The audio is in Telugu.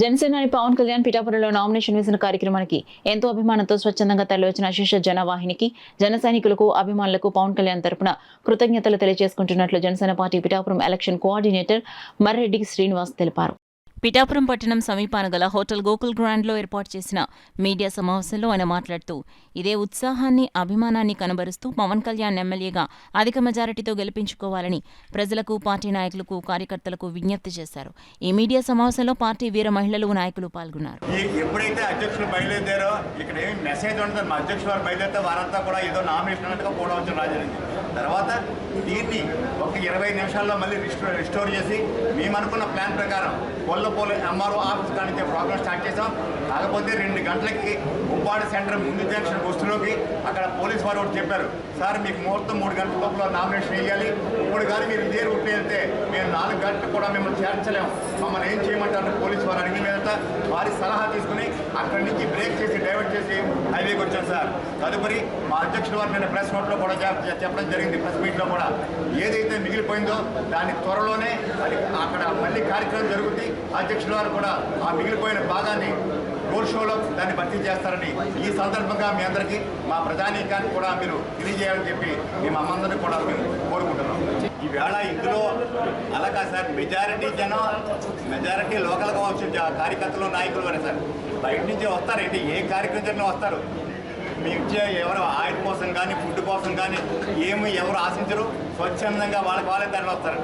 జనసేనాని పవన్ కళ్యాణ్ పిఠాపురంలో నామినేషన్ వేసిన కార్యక్రమానికి ఎంతో అభిమానంతో స్వచ్ఛందంగా తరలివచ్చిన అశేష జనవాహినికి జన సైనికులకు అభిమానులకు పవన్ కళ్యాణ్ తరపున కృతజ్ఞతలు తెలియజేసుకుంటున్నట్లు Janasena party Pithapuram election coordinator Marreddy Srinivas తెలిపారు. పిఠాపురం పట్టణం సమీపాన గల హోటల్ గోకుల్ గ్రాండ్లో ఏర్పాటు చేసిన మీడియా సమావేశంలో ఆయన మాట్లాడుతూ ఇదే ఉత్సాహాన్ని అభిమానాన్ని కనబరుస్తూ పవన్ కళ్యాణ్ ఎమ్మెల్యేగా అధిక మెజారిటీతో గెలిపించుకోవాలని ప్రజలకు పార్టీ నాయకులకు కార్యకర్తలకు విజ్ఞప్తి చేశారు. ఈ మీడియా సమావేశంలో పార్టీ వీర మహిళలు నాయకులు పాల్గొన్నారు. ఎప్పుడైతే అధ్యక్షులు బయలుదేరారో ఇక్కడ ఏం మెసేజ్ ఉంటుంది, మా అధ్యక్షులు వారు బయలుదేరితే వారంతా కూడా ఏదో నామినేషన్ అన్నట్టుగా కూడా వచ్చిన రాజానికి తర్వాత దీన్ని ఒక 20 నిమిషాల్లో మళ్ళీ రిస్టోర్ చేసి మేము అనుకున్న ప్లాన్ ప్రకారం కొల్లపోల ఎంఆర్ఓ ఆఫీస్ కానీ ప్రోగ్రామ్ స్టార్ట్ చేసాం. కాకపోతే 2 గంటలకి ఉప్పాడు సెంటర్ ముందు జంక్షన్ బస్సులోకి అక్కడ పోలీస్ వారు ఒకటి చెప్పారు, సార్ మీకు ముహూర్తం 3 గంటల లోపల నామినేషన్ వేయాలి, ఇప్పుడు కానీ మీరు ఇదే రూట్ వెళ్తే మేము 4 గంటలకు కూడా మిమ్మల్ని చేర్చలేము, మమ్మల్ని ఏం చేయమంటారు పోలీసు వారు అడిగిన మీదట వారి సలహా తీసుకుని అక్కడి నుంచి బ్రేక్ చేసి డైవర్ట్ చేసి హైవేకి వచ్చాం సార్. తదుపరి మా అధ్యక్షుల వారు నిన్న ప్రెస్ నోట్లో కూడా చెప్పడం జరిగింది, ప్రెస్ మీట్లో కూడా ఏదైతే మిగిలిపోయిందో దాని త్వరలోనే అది అక్కడ మళ్ళీ కార్యక్రమం జరుగుతుంది. అధ్యక్షుల వారు కూడా ఆ మిగిలిపోయిన భాగాన్ని రోడ్ షోలో దాన్ని భర్తీ చేస్తారని ఈ సందర్భంగా మీ అందరికీ మా ప్రధానికాన్ని కూడా మీరు తెలియజేయాలని చెప్పి మేము అమ్మందరినీ కూడా మేము కోరుకుంటున్నాం. ఈవేళ ఇందులో అలా కాదు సార్, మెజారిటీ లోకల్గా వచ్చే కార్యకర్తలు నాయకులు వరే సార్, బయట నుంచి వస్తారంటే ఏ కార్యక్రమం జరిగినా వస్తారు. మీ ఇచ్చే ఎవరు ఆయిల్ కోసం కానీ ఫుడ్ కోసం కానీ ఏమి ఎవరు ఆశించరు, స్వచ్ఛందంగా వాళ్ళకి వాళ్ళే దాంట్లో వస్తారు.